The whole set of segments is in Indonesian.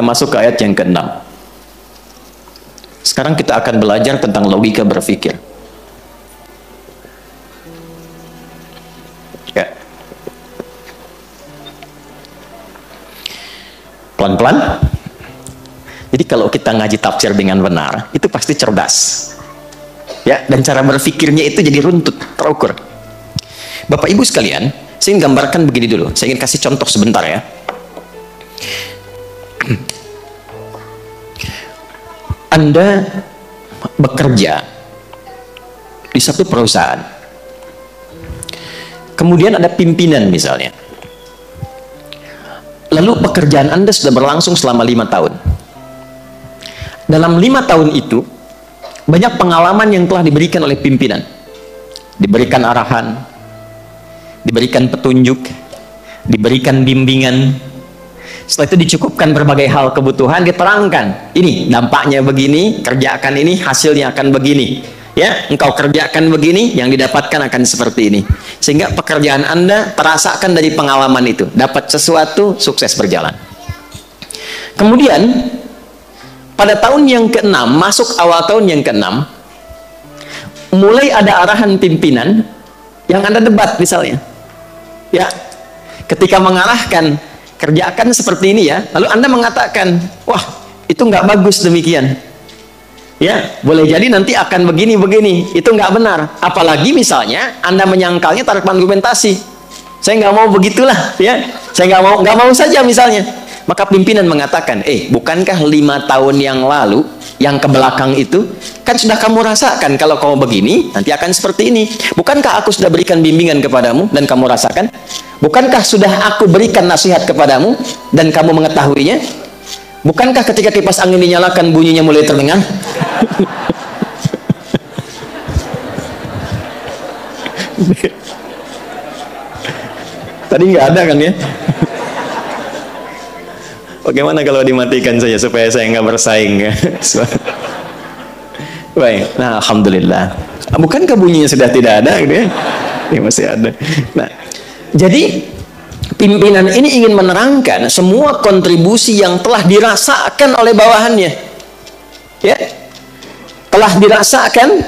kita masuk ke ayat yang ke-6. Sekarang kita akan belajar tentang logika berpikir. Ya. Pelan-pelan. Jadi kalau kita ngaji tafsir dengan benar, itu pasti cerdas. Ya, dan cara berpikirnya itu jadi runtut, terukur. Bapak Ibu sekalian, saya ingin gambarkan begini dulu. Saya ingin kasih contoh sebentar ya. Anda bekerja di satu perusahaan, kemudian ada pimpinan misalnya, lalu pekerjaan Anda sudah berlangsung selama 5 tahun. Dalam 5 tahun itu banyak pengalaman yang telah diberikan oleh pimpinan, diberikan arahan, diberikan petunjuk, diberikan bimbingan. Setelah itu dicukupkan berbagai hal kebutuhan, diterangkan, ini dampaknya begini, kerjakan ini, hasilnya akan begini. Ya, engkau kerjakan begini, yang didapatkan akan seperti ini. Sehingga pekerjaan Anda terasakan dari pengalaman itu, dapat sesuatu, sukses berjalan. Kemudian pada tahun yang ke-6, masuk awal tahun yang ke-6, mulai ada arahan pimpinan yang Anda debat misalnya. Ya, ketika mengarahkan kerjakan seperti ini ya, lalu Anda mengatakan, wah itu nggak bagus demikian. Ya, boleh jadi nanti akan begini-begini, itu nggak benar. Apalagi misalnya Anda menyangkalnya tanpa argumentasi. Saya nggak mau begitulah, ya. Saya nggak mau saja misalnya. Maka pimpinan mengatakan, bukankah 5 tahun yang lalu, yang ke belakang itu, kan sudah kamu rasakan kalau kamu begini, nanti akan seperti ini. Bukankah aku sudah berikan bimbingan kepadamu dan kamu rasakan? Bukankah sudah aku berikan nasihat kepadamu dan kamu mengetahuinya? Bukankah ketika kipas angin dinyalakan bunyinya mulai terdengar? Tadi nggak ada kan ya? Bagaimana kalau dimatikan saja supaya saya nggak bersaing ya? Baik, nah alhamdulillah. Bukankah bunyinya sudah tidak ada gitu ya? Ini masih ada. Nah, jadi pimpinan ini ingin menerangkan semua kontribusi yang telah dirasakan oleh bawahannya. Ya. Telah dirasakan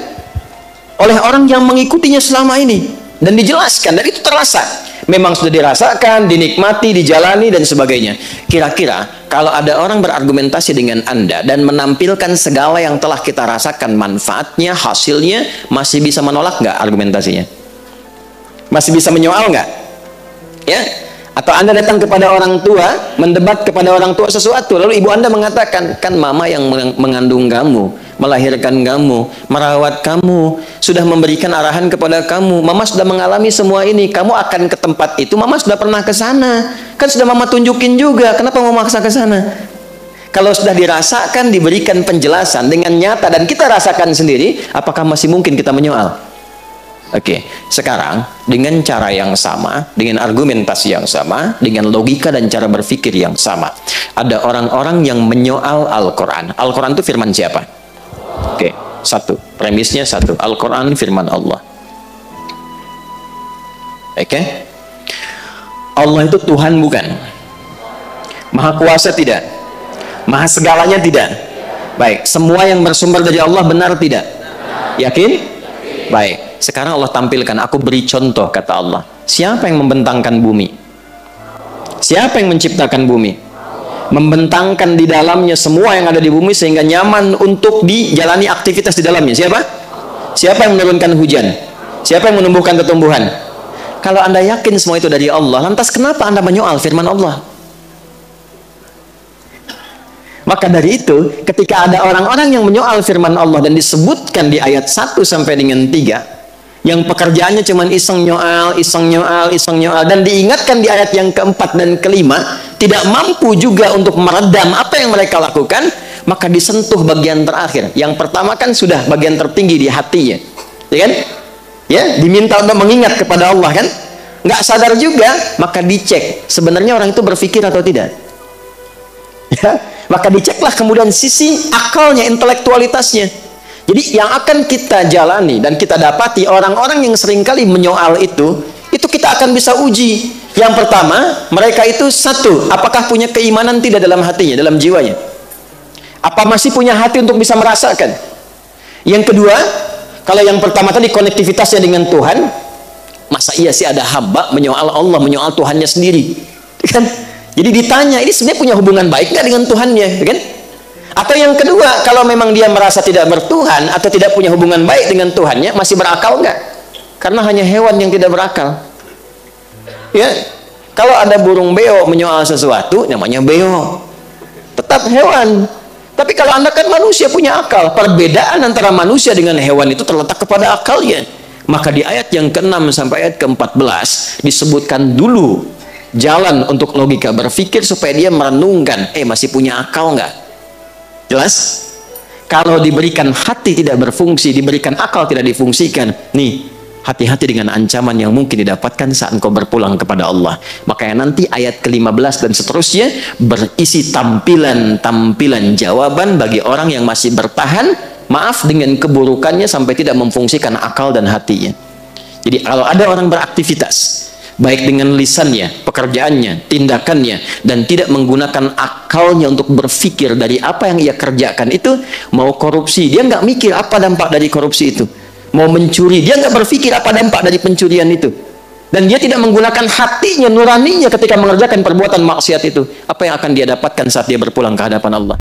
oleh orang yang mengikutinya selama ini dan dijelaskan, dan itu terasa. Memang sudah dirasakan, dinikmati, dijalani dan sebagainya. Kira-kira kalau ada orang berargumentasi dengan Anda dan menampilkan segala yang telah kita rasakan manfaatnya, hasilnya, masih bisa menolak nggak argumentasinya? Masih bisa menyoal nggak? Ya? Atau Anda datang kepada orang tua, mendebat kepada orang tua sesuatu, lalu ibu Anda mengatakan, kan mama yang mengandung kamu, melahirkan kamu, merawat kamu, sudah memberikan arahan kepada kamu, mama sudah mengalami semua ini, kamu akan ke tempat itu, mama sudah pernah ke sana, kan sudah mama tunjukin juga, kenapa mau maksa ke sana? Kalau sudah dirasakan, diberikan penjelasan dengan nyata dan kita rasakan sendiri, apakah masih mungkin kita menyoal? Oke, sekarang dengan cara yang sama, dengan argumentasi yang sama, dengan logika dan cara berpikir yang sama, ada orang-orang yang menyoal Al-Quran. Al-Quran itu firman siapa? Oke, satu, premisnya satu, Al-Quran firman Allah. Oke, Allah itu Tuhan bukan? Maha kuasa tidak? Maha segalanya tidak? Baik, semua yang bersumber dari Allah benar tidak? Yakin? Baik, sekarang Allah tampilkan, aku beri contoh, kata Allah. Siapa yang membentangkan bumi? Siapa yang menciptakan bumi? Membentangkan di dalamnya semua yang ada di bumi sehingga nyaman untuk dijalani aktivitas di dalamnya. Siapa? Siapa yang menurunkan hujan? Siapa yang menumbuhkan tumbuhan? Kalau Anda yakin semua itu dari Allah, lantas kenapa Anda menyoal firman Allah? Maka dari itu, ketika ada orang-orang yang menyoal firman Allah dan disebutkan di ayat 1 sampai dengan 3, yang pekerjaannya cuma iseng nyoal, dan diingatkan di ayat yang keempat dan kelima, tidak mampu juga untuk meredam apa yang mereka lakukan, maka disentuh bagian terakhir. Yang pertama kan sudah bagian tertinggi di hatinya, ya kan? Ya, diminta untuk mengingat kepada Allah kan? Nggak sadar juga, maka dicek sebenarnya orang itu berpikir atau tidak. Ya, maka diceklah kemudian sisi akalnya, intelektualitasnya. Jadi yang akan kita jalani dan kita dapati orang-orang yang seringkali menyoal itu kita akan bisa uji. Yang pertama, mereka itu satu, apakah punya keimanan tidak dalam hatinya, dalam jiwanya? Apa masih punya hati untuk bisa merasakan? Yang kedua, kalau yang pertama tadi konektivitasnya dengan Tuhan, masa iya sih ada hamba menyoal Allah, menyoal Tuhannya sendiri, kan? Jadi ditanya, ini sebenarnya punya hubungan baik nggak dengan Tuhannya, kan? Atau yang kedua, kalau memang dia merasa tidak bertuhan atau tidak punya hubungan baik dengan Tuhannya, masih berakal nggak? Karena hanya hewan yang tidak berakal. Ya, kalau ada burung beo menyoal sesuatu, namanya beo, tetap hewan. Tapi kalau Anda kan manusia punya akal. Perbedaan antara manusia dengan hewan itu terletak kepada akalnya. Maka di ayat yang ke-6 sampai ayat ke-14 disebutkan dulu jalan untuk logika berpikir supaya dia merenungkan, masih punya akal nggak? Jelas? Kalau diberikan hati tidak berfungsi, diberikan akal tidak difungsikan, nih, hati-hati dengan ancaman yang mungkin didapatkan saat engkau berpulang kepada Allah. Makanya nanti ayat ke-15 dan seterusnya berisi tampilan-tampilan jawaban bagi orang yang masih bertahan, maaf, dengan keburukannya sampai tidak memfungsikan akal dan hatinya. Jadi kalau ada orang beraktivitas, baik dengan lisannya, pekerjaannya, tindakannya, dan tidak menggunakan akalnya untuk berpikir dari apa yang ia kerjakan itu, mau korupsi, dia nggak mikir apa dampak dari korupsi itu. Mau mencuri, dia nggak berpikir apa dampak dari pencurian itu, dan dia tidak menggunakan hatinya, nuraninya ketika mengerjakan perbuatan maksiat itu, apa yang akan dia dapatkan saat dia berpulang ke hadapan Allah?